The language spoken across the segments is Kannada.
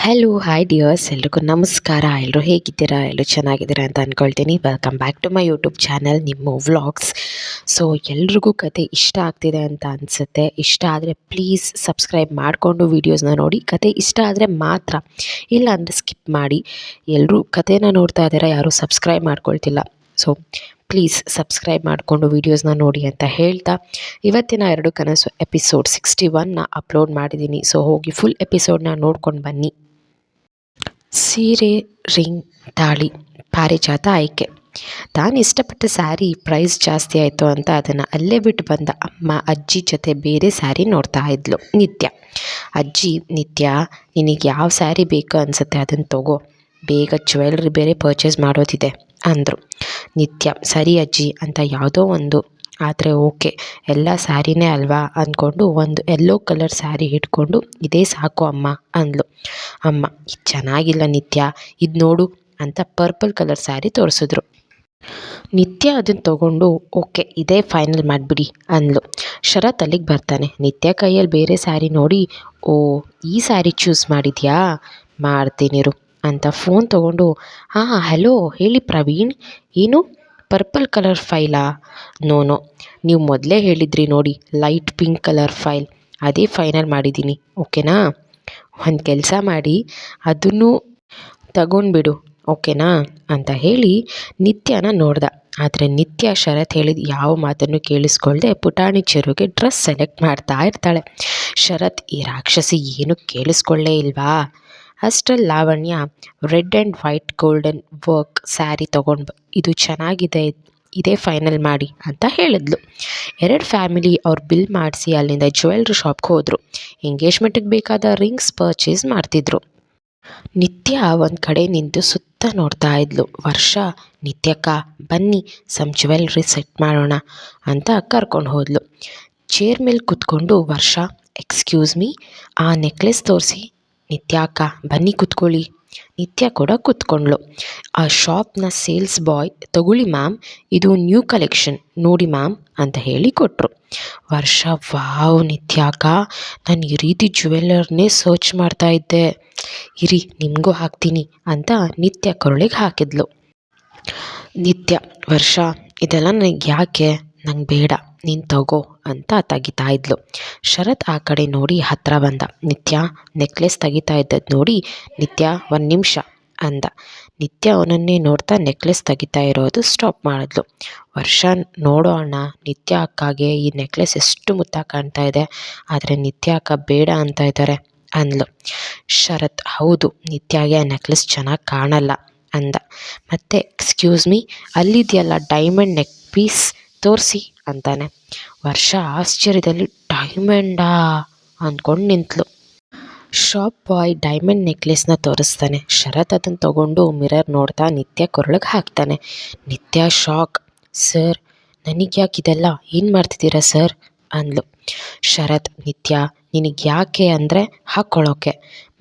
ಹಲೋ ಹಾಯ್ ಡಿಯರ್ಸ್, ಎಲ್ರಿಗೂ ನಮಸ್ಕಾರ. ಎಲ್ಲರೂ ಹೇಗಿದ್ದೀರಾ? ಎಲ್ಲರೂ ಚೆನ್ನಾಗಿದ್ದೀರಾ ಅಂತ ಅಂದ್ಕೊಳ್ತೀನಿ. Welcome back to my YouTube channel ನಿಮ್ಮ ವ್ಲಾಗ್ಸ್. ಸೊ ಎಲ್ರಿಗೂ ಕತೆ ಇಷ್ಟ ಆಗ್ತಿದೆ ಅಂತ ಅನಿಸುತ್ತೆ. ಇಷ್ಟ ಆದರೆ ಪ್ಲೀಸ್ ಸಬ್ಸ್ಕ್ರೈಬ್ ಮಾಡಿಕೊಂಡು ವೀಡಿಯೋಸ್ನ ನೋಡಿ. ಕತೆ ಇಷ್ಟ ಆದರೆ ಮಾತ್ರ, ಇಲ್ಲ ಅಂದರೆ ಸ್ಕಿಪ್ ಮಾಡಿ. ಎಲ್ಲರೂ ಕತೆನ ನೋಡ್ತಾ ಇದ್ದೀರಾ, ಯಾರೂ ಸಬ್ಸ್ಕ್ರೈಬ್ ಮಾಡ್ಕೊಳ್ತಿಲ್ಲ. ಸೊ ಪ್ಲೀಸ್ ಸಬ್ಸ್ಕ್ರೈಬ್ ಮಾಡಿಕೊಂಡು ವೀಡಿಯೋಸ್ನ ನೋಡಿ ಅಂತ ಹೇಳ್ತಾ, ಇವತ್ತಿನ 2 ಕನಸು ಎಪಿಸೋಡ್ 61ನ ಅಪ್ಲೋಡ್ ಮಾಡಿದ್ದೀನಿ. ಸೊ ಹೋಗಿ ಫುಲ್ ಎಪಿಸೋಡ್ನ ನೋಡ್ಕೊಂಡು ಬನ್ನಿ. ಸೀರೆ, ರಿಂಗ್, ತಾಳಿ, ಪಾರಿಜಾತ ಆಯ್ಕೆ. ತಾನು ಇಷ್ಟಪಟ್ಟ ಸ್ಯಾರಿ ಪ್ರೈಸ್ ಜಾಸ್ತಿ ಆಯಿತು ಅಂತ ಅದನ್ನು ಅಲ್ಲೇ ಬಿಟ್ಟು ಬಂದ ಅಜ್ಜಿ ಜೊತೆ ಬೇರೆ ಸ್ಯಾರಿ ನೋಡ್ತಾ ಇದ್ಲು ನಿತ್ಯ. ಅಜ್ಜಿ, ನಿತ್ಯ ನಿನಗೆ ಯಾವ ಸ್ಯಾರಿ ಬೇಕು ಅನಿಸುತ್ತೆ ಅದನ್ನು ತಗೋ, ಬೇಗ ಜ್ಯುವೆಲ್ರಿ ಬೇರೆ ಪರ್ಚೇಸ್ ಮಾಡೋದಿದೆ ಅಂದರು. ನಿತ್ಯ, ಸರಿ ಅಜ್ಜಿ ಅಂತ ಯಾವುದೋ ಒಂದು ಆದರೆ ಓಕೆ, ಎಲ್ಲ ಸ್ಯಾರಿನೇ ಅಲ್ವಾ ಅಂದ್ಕೊಂಡು ಒಂದು ಯೆಲ್ಲೋ ಕಲರ್ ಸ್ಯಾರಿ ಇಟ್ಕೊಂಡು, ಇದೇ ಸಾಕು ಅಮ್ಮ ಅಂದ್ಲು. ಅಮ್ಮ, ಇದು ಚೆನ್ನಾಗಿಲ್ಲ ನಿತ್ಯ, ಇದು ನೋಡು ಅಂತ ಪರ್ಪಲ್ ಕಲರ್ ಸ್ಯಾರಿ ತೋರಿಸಿದ್ರು. ನಿತ್ಯ ಅದನ್ನು ತೊಗೊಂಡು ಓಕೆ ಇದೇ ಫೈನಲ್ ಮಾಡಿಬಿಡಿ ಅಂದ್ಲು. ಶರತ್ ಅಲ್ಲಿಗೆ ಬರ್ತಾನೆ. ನಿತ್ಯ ಕೈಯಲ್ಲಿ ಬೇರೆ ಸ್ಯಾರಿ ನೋಡಿ, ಓ ಈ ಸ್ಯಾರಿ ಚೂಸ್ ಮಾಡಿದ್ಯಾ, ಮಾಡ್ತೀನಿರು ಅಂತ ಫೋನ್ ತೊಗೊಂಡು, ಹಾಂ ಹಲೋ ಹೇಳಿ ಪ್ರವೀಣ್, ಏನು ಪರ್ಪಲ್ ಕಲರ್ ಫೈಲಾ? ನೋ ನೀವು ಮೊದಲೇ ಹೇಳಿದ್ರಿ ನೋಡಿ, ಲೈಟ್ ಪಿಂಕ್ ಕಲರ್ ಫೈಲ್, ಅದೇ ಫೈನಲ್ ಮಾಡಿದ್ದೀನಿ, ಓಕೆನಾ? ಒಂದು ಕೆಲಸ ಮಾಡಿ ಅದನ್ನು ತಗೊಂಡ್ಬಿಡು, ಓಕೆನಾ ಅಂತ ಹೇಳಿ ನಿತ್ಯನ ನೋಡ್ದ. ಆದರೆ ನಿತ್ಯ ಶರತ್ ಹೇಳಿದ ಯಾವ ಮಾತನ್ನು ಕೇಳಿಸ್ಕೊಳ್ದೆ ಪುಟಾಣಿ ಚೆರುಗೆ ಡ್ರೆಸ್ ಸೆಲೆಕ್ಟ್ ಮಾಡ್ತಾ ಇರ್ತಾಳೆ. ಶರತ್, ಈ ರಾಕ್ಷಸಿ ಏನು ಕೇಳಿಸ್ಕೊಳ್ಳೇ ಇಲ್ವಾ? ಅಷ್ಟರಲ್ಲಿ Lavanya red and white golden work sari ತೊಗೊಂಡು, ಇದು ಚೆನ್ನಾಗಿದೆ, ಇದೇ ಫೈನಲ್ ಮಾಡಿ ಅಂತ ಹೇಳಿದ್ಲು. 2 ಫ್ಯಾಮಿಲಿ ಅವ್ರು ಬಿಲ್ ಮಾಡಿಸಿ ಅಲ್ಲಿಂದ ಜ್ಯುವೆಲ್ರಿ ಶಾಪ್ಗೆ ಹೋದರು. ಎಂಗೇಜ್ಮೆಂಟಿಗೆ ಬೇಕಾದ ರಿಂಗ್ಸ್ ಪರ್ಚೇಸ್ ಮಾಡ್ತಿದ್ರು. ನಿತ್ಯ ಒಂದು ಕಡೆ ನಿಂತು ಸುತ್ತ ನೋಡ್ತಾ ಇದ್ಲು. ವರ್ಷ, ನಿತ್ಯಕ್ಕ ಬನ್ನಿ ಸಮ್ ಜ್ಯುವೆಲ್ರಿ ಸೆಟ್ ಮಾಡೋಣ ಅಂತ ಕರ್ಕೊಂಡು ಹೋದ್ಲು. ಚೇರ್ ಮೇಲೆ ಕೂತ್ಕೊಂಡು ವರ್ಷ, ಎಕ್ಸ್ಕ್ಯೂಸ್ ಮೀ, ಆ ನೆಕ್ಲೆಸ್ ತೋರಿಸಿ. ನಿತ್ಯ ಅಕ್ಕ ಬನ್ನಿ ಕೂತ್ಕೊಳ್ಳಿ. ನಿತ್ಯ ಕೂಡ ಕೂತ್ಕೊಂಡ್ಳು. ಆ ಶಾಪ್ನ ಸೇಲ್ಸ್ ಬಾಯ್, ತಗೊಳ್ಳಿ ಮ್ಯಾಮ್, ಇದು ನ್ಯೂ ಕಲೆಕ್ಷನ್ ನೋಡಿ ಮ್ಯಾಮ್ ಅಂತ ಹೇಳಿ ಕೊಟ್ಟರು. ವರ್ಷ, ವಾವ್ ನಿತ್ಯ ಅಕ್ಕ, ನಾನು ಈ ರೀತಿ ಜ್ಯುವೆಲ್ಲರ್ನೇ ಸರ್ಚ್ ಮಾಡ್ತಾ ಇದ್ದೆ, ಇರಿ ನಿಮಗೂ ಹಾಕ್ತೀನಿ ಅಂತ ನಿತ್ಯ ಕೊರಳಿಗೆ ಹಾಕಿದ್ಲು. ನಿತ್ಯ, ವರ್ಷ ಇದೆಲ್ಲ ನನಗೆ ಯಾಕೆ, ನಂಗೆ ಬೇಡ, ನೀನು ತಗೋ ಅಂತ ತೆಗಿತಾ ಇದ್ಲು. ಶರತ್ ಆ ಕಡೆ ನೋಡಿ ಹತ್ತಿರ ಬಂದ. ನಿತ್ಯ ನೆಕ್ಲೆಸ್ ತೆಗಿತಾ ಇದ್ದದ್ದು ನೋಡಿ, ನಿತ್ಯ ಒಂದು ನಿಮಿಷ ಅಂದ. ನಿತ್ಯ ಅವನನ್ನೇ ನೋಡ್ತಾ ನೆಕ್ಲೆಸ್ ತೆಗಿತಾ ಇರೋದು ಸ್ಟಾಪ್ ಮಾಡಿದ್ಲು. ವರ್ಷ, ನೋಡೋ ಅಣ್ಣ, ನಿತ್ಯ ಅಕ್ಕಗೆ ಈ ನೆಕ್ಲೆಸ್ ಎಷ್ಟು ಮುತ್ತ ಕಾಣ್ತಾ ಇದೆ, ಆದರೆ ನಿತ್ಯ ಅಕ್ಕ ಬೇಡ ಅಂತ ಇದ್ದಾರೆ ಅಂದ್ಲು. ಶರತ್, ಹೌದು ನಿತ್ಯಾಗೆ ಆ ನೆಕ್ಲೆಸ್ ಚೆನ್ನಾಗಿ ಕಾಣಲ್ಲ ಅಂದ. ಮತ್ತೆ ಎಕ್ಸ್ಕ್ಯೂಸ್ ಮೀ, ಅಲ್ಲಿದೆಯಲ್ಲ ಡೈಮಂಡ್ ನೆಕ್ ಪೀಸ್ ತೋರಿಸಿ ಅಂತಾನೆ. ವರ್ಷ ಆಶ್ಚರ್ಯದಲ್ಲಿ, ಡೈಮಂಡಾ ಅಂದ್ಕೊಂಡು ನಿಂತಳು. ಶಾಪ್ ಬಾಯ್ ಡೈಮಂಡ್ ನೆಕ್ಲೆಸ್ನ ತೋರಿಸ್ತಾನೆ. ಶರತ್ ಅದನ್ನು ತೊಗೊಂಡು ಮಿರರ್ ನೋಡ್ತಾ ನಿತ್ಯ ಕೊರಳಿಗೆ ಹಾಕ್ತಾನೆ. ನಿತ್ಯ ಶಾಕ್, ಸರ್ ನನಗೆ ಯಾಕೆ ಇದೆಲ್ಲ, ಏನು ಮಾಡ್ತಿದ್ದೀರಾ ಸರ್ ಅಂದ್ಲು. ಶರತ್, ನಿತ್ಯ ನಿನಗೆ ಯಾಕೆ ಅಂದರೆ ಹಾಕ್ಕೊಳ್ಳೋಕೆ,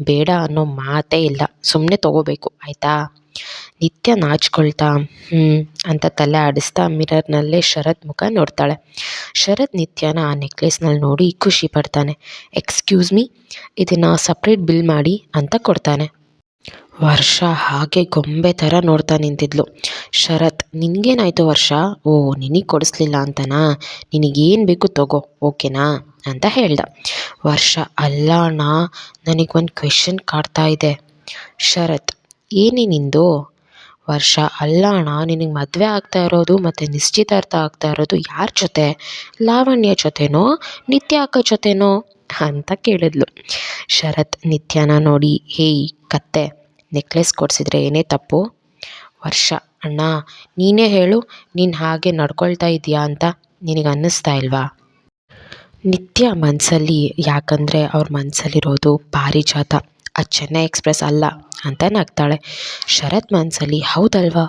ಬೇಡ ಅನ್ನೋ ಮಾತೇ ಇಲ್ಲ, ಸುಮ್ಮನೆ ತೊಗೋಬೇಕು ಆಯಿತಾ? ನಿತ್ಯ ನಾಚ್ಕೊಳ್ತಾ ಅಂತ ತಲೆ ಆಡಿಸ್ತಾ ಮಿರರ್ನಲ್ಲೇ ಶರತ್ ಮುಖ ನೋಡ್ತಾಳೆ. ಶರತ್ ನಿತ್ಯನ ಆ ನೆಕ್ಲೆಸ್ನಲ್ಲಿ ನೋಡಿ ಖುಷಿ ಪಡ್ತಾನೆ. ಎಕ್ಸ್ಕ್ಯೂಸ್ ಮೀ, ಇದನ್ನು ಸಪ್ರೇಟ್ ಬಿಲ್ ಮಾಡಿ ಅಂತ ಕೊಡ್ತಾನೆ. ವರ್ಷ ಹಾಗೆ ಗೊಂಬೆ ಥರ ನೋಡ್ತಾ ನಿಂತಿದ್ಲು. ಶರತ್, ನಿನಗೇನಾಯಿತು ವರ್ಷ, ಓ ನಿನಗೆ ಕೊಡಿಸ್ಲಿಲ್ಲ ಅಂತನಾ, ನಿನಗೇನು ಬೇಕು ತಗೋ ಓಕೆನಾ ಅಂತ ಹೇಳ್ದ. ವರ್ಷ, ಅಲ್ಲ ಅಣ್ಣ, ನನಗೊಂದು ಕ್ವೆಶನ್ ಕಾಡ್ತಾ ಇದೆ. ಶರತ್, ಏನೇ ನಿಂದು? ವರ್ಷ, ಅಲ್ಲ ಅಣ್ಣ, ನಿನಗೆ ಮದುವೆ ಆಗ್ತಾ ಇರೋದು ಮತ್ತು ನಿಶ್ಚಿತಾರ್ಥ ಆಗ್ತಾ ಇರೋದು ಯಾರ ಜೊತೆ, ಲಾವಣ್ಯ ಜೊತೆನೋ ನಿತ್ಯ ಅಕ್ಕ ಜೊತೆನೋ ಅಂತ ಕೇಳಿದ್ಲು. ಶರತ್ ನಿತ್ಯನ ನೋಡಿ, ಹೇಯ್ ಕತ್ತೆ, ನೆಕ್ಲೆಸ್ ಕೊಡಿಸಿದ್ರೆ ಏನೇ ತಪ್ಪು? ವರ್ಷ, ಅಣ್ಣ ನೀನೇ ಹೇಳು, ನೀನು ಹಾಗೆ ನಡ್ಕೊಳ್ತಾ ಇದೆಯಾ ಅಂತ ನಿನಗೆ ಅನ್ನಿಸ್ತಾ ಇಲ್ವಾ? ನಿತ್ಯ ಮನಸ್ಸಲ್ಲಿ, ಯಾಕಂದರೆ ಅವ್ರ ಮನಸ್ಸಲ್ಲಿರೋದು ಪಾರಿಜಾತ, ಅದು ಚೆನ್ನೈ ಎಕ್ಸ್ಪ್ರೆಸ್ ಅಲ್ಲ ಅಂತ ನಗ್ತಾಳೆ. ಶರತ್ ಮನಸ್ಸಲ್ಲಿ, ಹೌದಲ್ವಾ,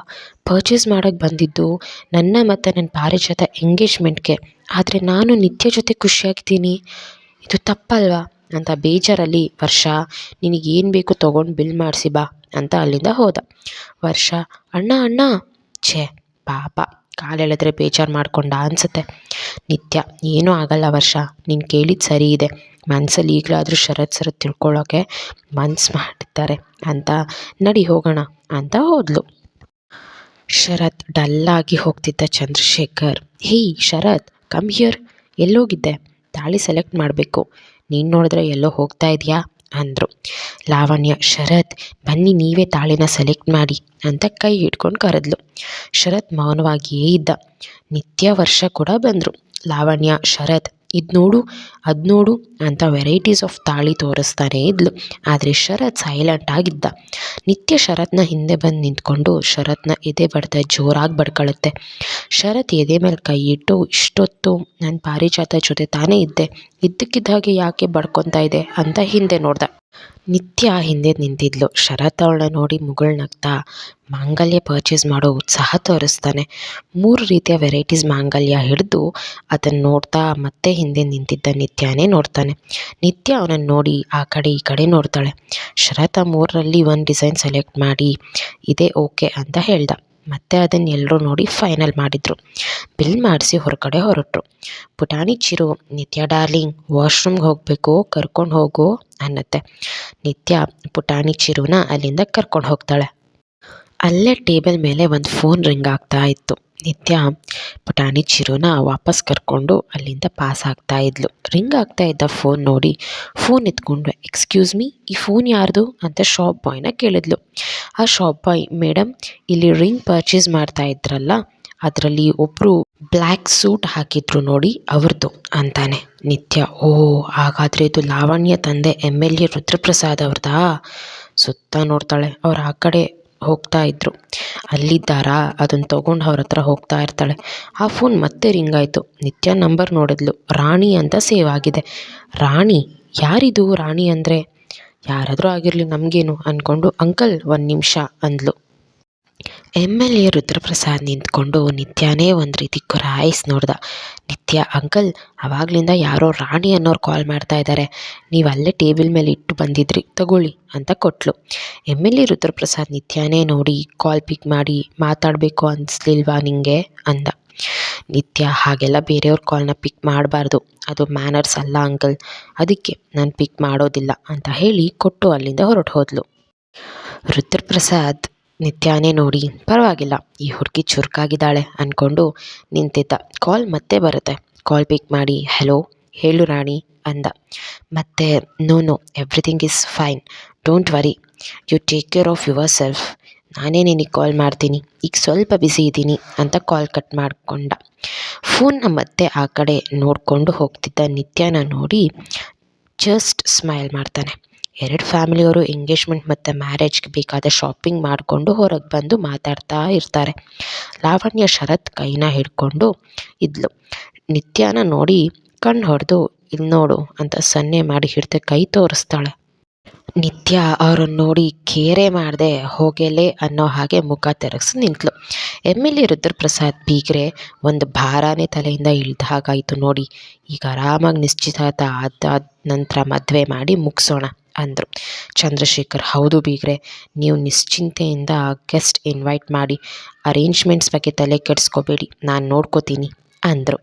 ಪರ್ಚೇಸ್ ಮಾಡೋಕ್ಕೆ ಬಂದಿದ್ದು ನನ್ನ ಮತ್ತು ನನ್ನ ಪಾರಿಜಾತ ಎಂಗೇಜ್ಮೆಂಟ್ಗೆ, ಆದರೆ ನಾನು ನಿತ್ಯ ಜೊತೆ ಖುಷಿಯಾಗಿದ್ದೀನಿ, ಇದು ತಪ್ಪಲ್ವಾ ಅಂತ ಬೇಜಾರಲ್ಲಿ, ವರ್ಷ ನಿನಗೇನು ಬೇಕು ತೊಗೊಂಡು ಬಿಲ್ ಮಾಡಿಸಿ ಬಾ ಅಂತ ಅಲ್ಲಿಂದ ಹೋದ. ವರ್ಷ, ಅಣ್ಣ ಛೇ ಪಾಪ, ಕಾಲೆಳೆದ್ರೆ ಬೇಜಾರು ಮಾಡ್ಕೊಂಡ ಅನಿಸುತ್ತೆ. ನಿತ್ಯ, ಏನೂ ಆಗಲ್ಲ ವರ್ಷ, ನೀನು ಕೇಳಿದ್ದು ಸರಿ ಇದೆ. ಮನಸ್ಸಲ್ಲಿ ಈಗಲಾದರೂ ಶರತ್ ಸರ್ ತಿಳ್ಕೊಳ್ಳೋಕೆ ಮನ್ಸು ಮಾಡಿದ್ದಾರೆ ಅಂತ, ನಡಿ ಹೋಗೋಣ ಅಂತ ಹೋದ್ಲು. ಶರತ್ ಡಲ್ಲಾಗಿ ಹೋಗ್ತಿದ್ದ ಚಂದ್ರಶೇಖರ್, ಹೇಯ್ ಶರತ್, ಕಮ್ ಹಿಯರ್, ಎಲ್ಲೋಗಿದ್ದೆ? ತಾಳಿ ಸೆಲೆಕ್ಟ್ ಮಾಡಬೇಕು, ನೀನು ನೋಡಿದ್ರೆ ಎಲ್ಲೋ ಹೋಗ್ತಾ ಇದೆಯಾ ಅಂದರು. ಲಾವಣ್ಯ, ಶರತ್ ಬನ್ನಿ ನೀವೇ ತಾಳಿನ ಸೆಲೆಕ್ಟ್ ಮಾಡಿ ಅಂತ ಕೈ ಹಿಡ್ಕೊಂಡು ಕರೆದ್ಲು. ಶರತ್ ಮೌನವಾಗಿಯೇ ಇದ್ದ. ನಿತ್ಯ ವರ್ಷ ಕೂಡ ಬಂದರು. ಲಾವಣ್ಯ, ಶರತ್ ಇದು ನೋಡು, ಅದು ನೋಡು ಅಂತ ವೆರೈಟೀಸ್ ಆಫ್ ತಾಳಿ ತೋರಿಸ್ತಾನೇ ಇದ್ಲು. ಆದರೆ ಶರತ್ ಸೈಲೆಂಟ್ ಆಗಿದ್ದ. ನಿತ್ಯ ಶರತ್ನ ಹಿಂದೆ ಬಂದು ನಿಂತ್ಕೊಂಡು ಶರತ್ನ ಎದೆ ಬಡ್ತ ಜೋರಾಗಿ ಬಡ್ಕೊಳ್ಳುತ್ತೆ. ಶರತ್ ಎದೆ ಮೇಲೆ ಕೈ ಇಟ್ಟು, ಇಷ್ಟೊತ್ತು ನಾನು ಪಾರಿಜಾತ ಜೊತೆ ತಾನೇ ಇದ್ದೆ, ಇದ್ದಕ್ಕಿದ್ದ ಹಾಗೆ ಯಾಕೆ ಬಡ್ಕೊತಾ ಇದೆ ಅಂತ ಹಿಂದೆ ನೋಡ್ದ. ನಿತ್ಯ ಹಿಂದೆ ನಿಂತಿದ್ಲು. ಶರತ್ ಅವಳನ್ನ ನೋಡಿ ಮುಗುಳ್ನಗ್ತಾ ಮಾಂಗಲ್ಯ ಪರ್ಚೇಸ್ ಮಾಡೋ ಉತ್ಸಾಹ ತೋರಿಸ್ತಾನೆ. 3 ರೀತಿಯ ವೆರೈಟೀಸ್ ಮಾಂಗಲ್ಯ ಹಿಡಿದು ಅದನ್ನು ನೋಡ್ತಾ ಮತ್ತೆ ಹಿಂದೆ ನಿಂತಿದ್ದ ನಿತ್ಯನೇ ನೋಡ್ತಾನೆ. ನಿತ್ಯ ಅವನನ್ನು ನೋಡಿ ಆ ಕಡೆ ಈ ಕಡೆ ನೋಡ್ತಾಳೆ. ಶರತ್ ಆ 3ರಲ್ಲಿ ಒಂದು ಡಿಸೈನ್ ಸೆಲೆಕ್ಟ್ ಮಾಡಿ ಇದೇ ಓಕೆ ಅಂತ ಹೇಳ್ದ. ಮತ್ತೆ ಅದನ್ನು ಎಲ್ಲರೂ ನೋಡಿ ಫೈನಲ್ ಮಾಡಿದರು. ಬಿಲ್ ಮಾಡಿಸಿ ಹೊರಗಡೆ ಹೊರಟರು. ಪುಟಾಣಿ ಚಿರು, ನಿತ್ಯ ಡಾರ್ಲಿಂಗ್ ವಾಶ್ರೂಮ್ಗೆ ಹೋಗಬೇಕು, ಕರ್ಕೊಂಡು ಹೋಗು ಅನ್ನತ್ತೆ. ನಿತ್ಯ ಪುಟಾಣಿ ಚಿರುನ ಅಲ್ಲಿಂದ ಕರ್ಕೊಂಡು ಹೋಗ್ತಾಳೆ. ಅಲ್ಲೇ ಟೇಬಲ್ ಮೇಲೆ ಒಂದು ಫೋನ್ ರಿಂಗ್ ಆಗ್ತಾ ಇತ್ತು. ನಿತ್ಯ ಪುಟಾಣಿ ಚಿರುನ ವಾಪಸ್ ಕರ್ಕೊಂಡು ಅಲ್ಲಿಂದ ಪಾಸ್ ಆಗ್ತಾ ಇದ್ಲು. ರಿಂಗ್ ಆಗ್ತಾ ಇದ್ದ ಫೋನ್ ನೋಡಿ ಫೋನ್ ಎತ್ಕೊಂಡು, ಎಕ್ಸ್ಕ್ಯೂಸ್ ಮೀ, ಈ ಫೋನ್ ಯಾರ್ದು ಅಂತ ಶಾಪ್ ಬಾಯ್ನ ಕೇಳಿದ್ಲು. ಆ ಶಾಪ್ ಬಾಯ್, ಮೇಡಮ್ ಇಲ್ಲಿ ರಿಂಗ್ ಪರ್ಚೇಸ್ ಮಾಡ್ತಾ ಇದ್ರಲ್ಲ, ಅದರಲ್ಲಿ ಒಬ್ಬರು ಬ್ಲ್ಯಾಕ್ ಸೂಟ್ ಹಾಕಿದ್ರು ನೋಡಿ, ಅವ್ರದ್ದು ಅಂತಾನೆ. ನಿತ್ಯ, ಓ ಹಾಗಾದರೆ ಇದು ಲಾವಣ್ಯ ತಂದೆ MLA ರುದ್ರಪ್ರಸಾದ್ ಅವ್ರದಾ? ಸುತ್ತ ನೋಡ್ತಾಳೆ. ಅವ್ರು ಆ ಕಡೆ ಹೋಗ್ತಾ ಇದ್ರು. ಅಲ್ಲಿದ್ದಾರಾ? ಅದನ್ನು ತೊಗೊಂಡು ಅವ್ರ ಹತ್ರ ಹೋಗ್ತಾ ಇರ್ತಾಳೆ. ಆ ಫೋನ್ ಮತ್ತೆ ರಿಂಗ್ ಆಯಿತು. ನಿತ್ಯ ನಂಬರ್ ನೋಡಿದ್ಲು. ರಾಣಿ ಅಂತ ಸೇವ್ ಆಗಿದೆ. ರಾಣಿ? ಯಾರಿದು ರಾಣಿ ಅಂದರೆ? ಯಾರಾದರೂ ಆಗಿರಲಿ ನಮಗೇನು ಅಂದ್ಕೊಂಡು, ಅಂಕಲ್ 1 ನಿಮಿಷ ಅಂದ್ಲು. MLA ರುದ್ರಪ್ರಸಾದ್ ನಿಂತ್ಕೊಂಡು ನಿತ್ಯನೇ ಒಂದು ರೀತಿ ಗುರಾಯಿಸಿ ನೋಡ್ದ. ನಿತ್ಯ, ಅಂಕಲ್ ಆವಾಗಲಿಂದ ಯಾರೋ ರಾಣಿ ಅನ್ನೋರು ಕಾಲ್ ಮಾಡ್ತಾ ಇದ್ದಾರೆ, ನೀವು ಅಲ್ಲೇ ಟೇಬಲ್ ಮೇಲೆ ಇಟ್ಟು ಬಂದಿದ್ರಿ, ತಗೊಳ್ಳಿ ಅಂತ ಕೊಟ್ಲು. MLA ರುದ್ರಪ್ರಸಾದ್ ನಿತ್ಯನೇ ನೋಡಿ ಕಾಲ್ ಪಿಕ್ ಮಾಡಿ, ಮಾತಾಡಬೇಕು ಅನಿಸ್ಲಿಲ್ವಾ ನಿಂಗೆ ಅಂದ. ನಿತ್ಯ, ಹಾಗೆಲ್ಲ ಬೇರೆಯವ್ರ ಕಾಲ್ನ ಪಿಕ್ ಮಾಡಬಾರ್ದು, ಅದು ಮ್ಯಾನರ್ಸ್ ಅಲ್ಲ ಅಂಕಲ್, ಅದಕ್ಕೆ ನಾನು ಪಿಕ್ ಮಾಡೋದಿಲ್ಲ ಅಂತ ಹೇಳಿ ಕೊಟ್ಟು ಅಲ್ಲಿಂದ ಹೊರಟು ಹೋದ್ಲು. ರುದ್ರಪ್ರಸಾದ್ ನಿತ್ಯನೇ ನೋಡಿ, ಪರವಾಗಿಲ್ಲ ಈ ಹುಡುಗಿ ಚುರುಕಾಗಿದ್ದಾಳೆ ಅಂದ್ಕೊಂಡು ನಿಂತಿದ್ದ. ಕಾಲ್ ಮತ್ತೆ ಬರುತ್ತೆ. ಕಾಲ್ ಪಿಕ್ ಮಾಡಿ, ಹೆಲೋ ಹೇಳು ರಾಣಿ ಅಂದ. ಮತ್ತೆ, no everything is fine, don't worry, you take care of yourself, ನಾನೇ ನಿನಗೆ ಕಾಲ್ ಮಾಡ್ತೀನಿ, ಈಗ ಸ್ವಲ್ಪ ಬ್ಯುಸಿ ಇದ್ದೀನಿ ಅಂತ ಕಾಲ್ ಕಟ್ ಮಾಡಿಕೊಂಡ. ಫೋನ್ನ ಮತ್ತೆ ಆ ಕಡೆ ನೋಡಿಕೊಂಡು ಹೋಗ್ತಿದ್ದ ನಿತ್ಯನ ನೋಡಿ ಜಸ್ಟ್ ಸ್ಮೈಲ್ ಮಾಡ್ತಾನೆ. 2 ಫ್ಯಾಮಿಲಿಯವರು ಎಂಗೇಜ್ಮೆಂಟ್ ಮತ್ತು ಮ್ಯಾರೇಜ್ಗೆ ಬೇಕಾದ ಶಾಪಿಂಗ್ ಮಾಡಿಕೊಂಡು ಹೊರಗೆ ಬಂದು ಮಾತಾಡ್ತಾ ಇರ್ತಾರೆ. ಲಾವಣ್ಯ ಶರತ್ ಕೈನ ಹಿಡ್ಕೊಂಡು ಇದ್ಲು. ನಿತ್ಯನ ನೋಡಿ ಕಣ್ಣು ಹೊಡೆದು, ಇಲ್ಲಿ ನೋಡು ಅಂತ ಸನ್ನೆ ಮಾಡಿ ಹಿಡ್ದು ಕೈ ತೋರಿಸ್ತಾಳೆ. ನಿತ್ಯ ಅವ್ರನ್ನ ನೋಡಿ ಕೇರೆ ಮಾಡದೆ ಹೋಗೆಲೆ ಅನ್ನೋ ಹಾಗೆ ಮುಖ ತೆರಗಿಸಿ ನಿಂತಳು. MLA ರುದ್ರಪ್ರಸಾದ್ ಬೀಗ್ರೆ ಒಂದು ಭಾರನೇ ತಲೆಯಿಂದ ಇಳಿದ ಹಾಗಾಯಿತು ನೋಡಿ, ಈಗ ಆರಾಮಾಗಿ ನಿಶ್ಚಿತಾರ್ಥ ಆದ ನಂತರ ಮದುವೆ ಮಾಡಿ ಮುಗಿಸೋಣ ಅಂದರು. ಚಂದ್ರಶೇಖರ್, ಹೌದು ಬೀಗ್ರೆ, ನೀವು ನಿಶ್ಚಿಂತೆಯಿಂದ ಗೆಸ್ಟ್ ಇನ್ವೈಟ್ ಮಾಡಿ, ಅರೇಂಜ್ಮೆಂಟ್ಸ್ ಬಗ್ಗೆ ತಲೆ ಕೆಡಿಸ್ಕೋಬೇಡಿ, ನಾನು ನೋಡ್ಕೋತೀನಿ ಅಂದರು.